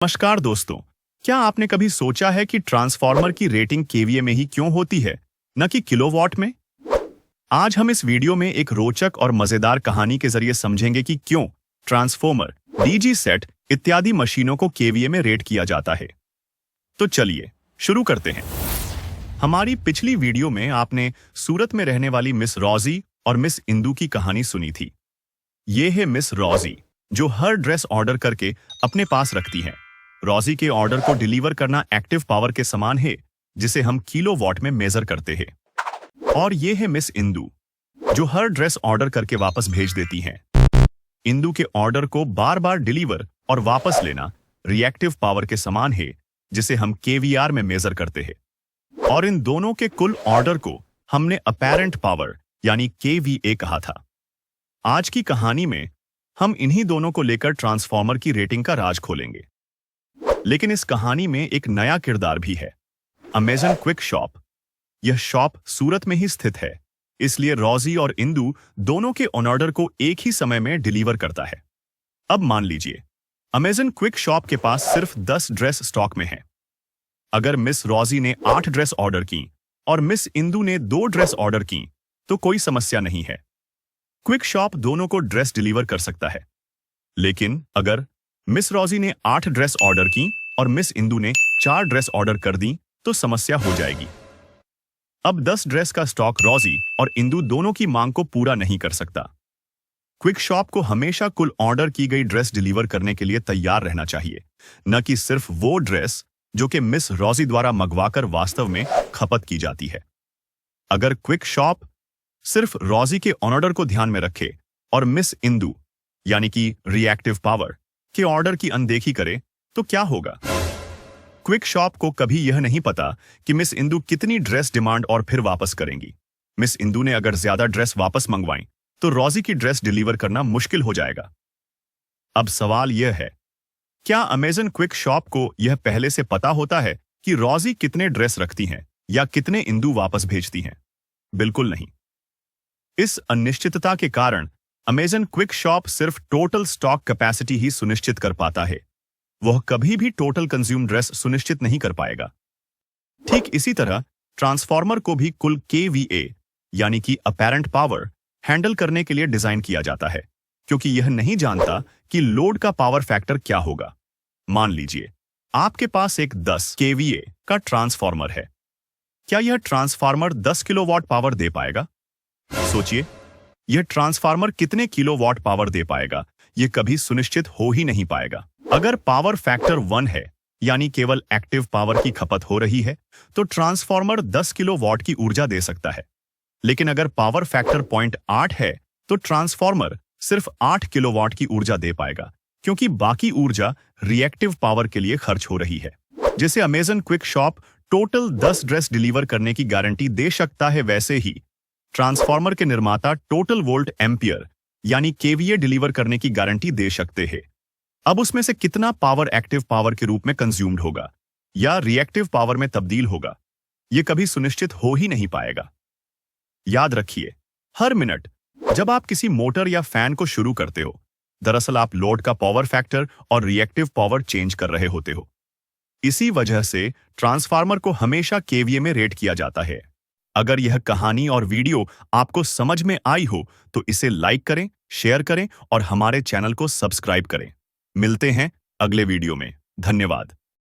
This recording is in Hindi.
नमस्कार दोस्तों। क्या आपने कभी सोचा है कि ट्रांसफार्मर की रेटिंग केवीए में ही क्यों होती है, न कि किलोवाट में? आज हम इस वीडियो में एक रोचक और मजेदार कहानी के जरिए समझेंगे कि क्यों ट्रांसफार्मर, डीजी सेट इत्यादि मशीनों को केवीए में रेट किया जाता है। तो चलिए शुरू करते हैं। हमारी पिछली वीडियो में आपने सूरत में रहने वाली मिस रॉजी और मिस इंदू की कहानी सुनी थी। ये है मिस रॉजी, जो हर ड्रेस ऑर्डर करके अपने पास रखती हैं। रॉजी के ऑर्डर को डिलीवर करना एक्टिव पावर के समान है, जिसे हम किलोवाट में मेजर करते हैं। और ये है मिस इंदू, जो हर ड्रेस ऑर्डर करके वापस भेज देती हैं। इंदू के ऑर्डर को बार बार डिलीवर और वापस लेना रिएक्टिव पावर के समान है, जिसे हम केवीआर में मेजर करते हैं। और इन दोनों के कुल ऑर्डर को हमने अपैरेंट पावर यानी केवीए कहा था। आज की कहानी में हम इन्हीं दोनों को लेकर ट्रांसफार्मर की रेटिंग का राज खोलेंगे। लेकिन इस कहानी में एक नया किरदार भी है, अमेजन क्विक शॉप। यह शॉप सूरत में ही स्थित है, इसलिए रॉजी और इंदू दोनों के ऑर्डर को एक ही समय में डिलीवर करता है। अब मान लीजिए अमेजन क्विक शॉप के पास सिर्फ 10 ड्रेस स्टॉक में है। अगर मिस रॉजी ने 8 ड्रेस ऑर्डर की और मिस इंदू ने 2 ड्रेस ऑर्डर की तो कोई समस्या नहीं है। क्विक शॉप दोनों को ड्रेस डिलीवर कर सकता है। लेकिन अगर मिस रॉजी ने 8 ड्रेस ऑर्डर की और मिस इंदू ने 4 ड्रेस ऑर्डर कर दी तो समस्या हो जाएगी। अब 10 ड्रेस का स्टॉक रॉजी और इंदू दोनों की मांग को पूरा नहीं कर सकता। क्विक शॉप को हमेशा कुल ऑर्डर की गई ड्रेस डिलीवर करने के लिए तैयार रहना चाहिए, न कि सिर्फ वो ड्रेस जो कि मिस रॉजी द्वारा मंगवाकर वास्तव में खपत की जाती है। अगर क्विक शॉप सिर्फ रॉजी के ऑर्डर को ध्यान में रखे और मिस इंदू यानी कि रिएक्टिव पावर के ऑर्डर की अनदेखी करे तो क्या होगा? क्विक शॉप को कभी यह नहीं पता कि मिस इंदू कितनी ड्रेस डिमांड और फिर वापस करेंगी। मिस इंदू ने अगर ज्यादा ड्रेस वापस मंगवाई तो रॉजी की ड्रेस डिलीवर करना मुश्किल हो जाएगा। अब सवाल यह है, क्या अमेजन क्विक शॉप को यह पहले से पता होता है कि रॉजी कितने ड्रेस रखती हैं या कितने इंदू वापस भेजती हैं? बिल्कुल नहीं। इस अनिश्चितता के कारण अमेजन क्विक शॉप सिर्फ टोटल स्टॉक कैपेसिटी ही सुनिश्चित कर पाता है। वह कभी भी टोटल कंज्यूम ड्रेस सुनिश्चित नहीं कर पाएगा। ठीक इसी तरह ट्रांसफार्मर को भी कुल केवीए यानी कि अपैरेंट पावर हैंडल करने के लिए डिजाइन किया जाता है, क्योंकि यह नहीं जानता कि लोड का पावर फैक्टर क्या होगा। मान लीजिए आपके पास एक 10 केवीए का ट्रांसफार्मर है। क्या यह ट्रांसफार्मर 10 किलोवाट पावर दे पाएगा? सोचिए, यह ट्रांसफार्मर कितने किलोवाट पावर दे पाएगा, यह कभी सुनिश्चित हो ही नहीं पाएगा। अगर पावर फैक्टर 1 है, यानी केवल एक्टिव पावर की खपत हो रही है, तो ट्रांसफार्मर 10 किलोवाट की ऊर्जा दे सकता है। लेकिन अगर पावर फैक्टर 0.8 है, तो ट्रांसफार्मर सिर्फ 8 किलोवाट की ऊर्जा दे पाएगा, क्योंकि बाकी ऊर्जा रिएक्टिव पावर के लिए खर्च हो रही है। जैसे Amazon quick shop total 10 dress deliver करने की गारंटी दे सकता है, वैसे ही ट्रांसफार्मर के निर्माता टोटल वोल्ट एम्पियर यानी केवीए डिलीवर करने की गारंटी दे सकते हैं। अब उसमें से कितना पावर एक्टिव पावर के रूप में कंज्यूम्ड होगा या रिएक्टिव पावर में तब्दील होगा, यह कभी सुनिश्चित हो ही नहीं पाएगा। याद रखिए, हर मिनट जब आप किसी मोटर या फैन को शुरू करते हो, दरअसल आप लोड का पावर फैक्टर और रिएक्टिव पावर चेंज कर रहे होते हो। इसी वजह से ट्रांसफार्मर को हमेशा केवीए में रेट किया जाता है। अगर यह कहानी और वीडियो आपको समझ में आई हो तो इसे लाइक करें, शेयर करें और हमारे चैनल को सब्सक्राइब करें। मिलते हैं अगले वीडियो में। धन्यवाद।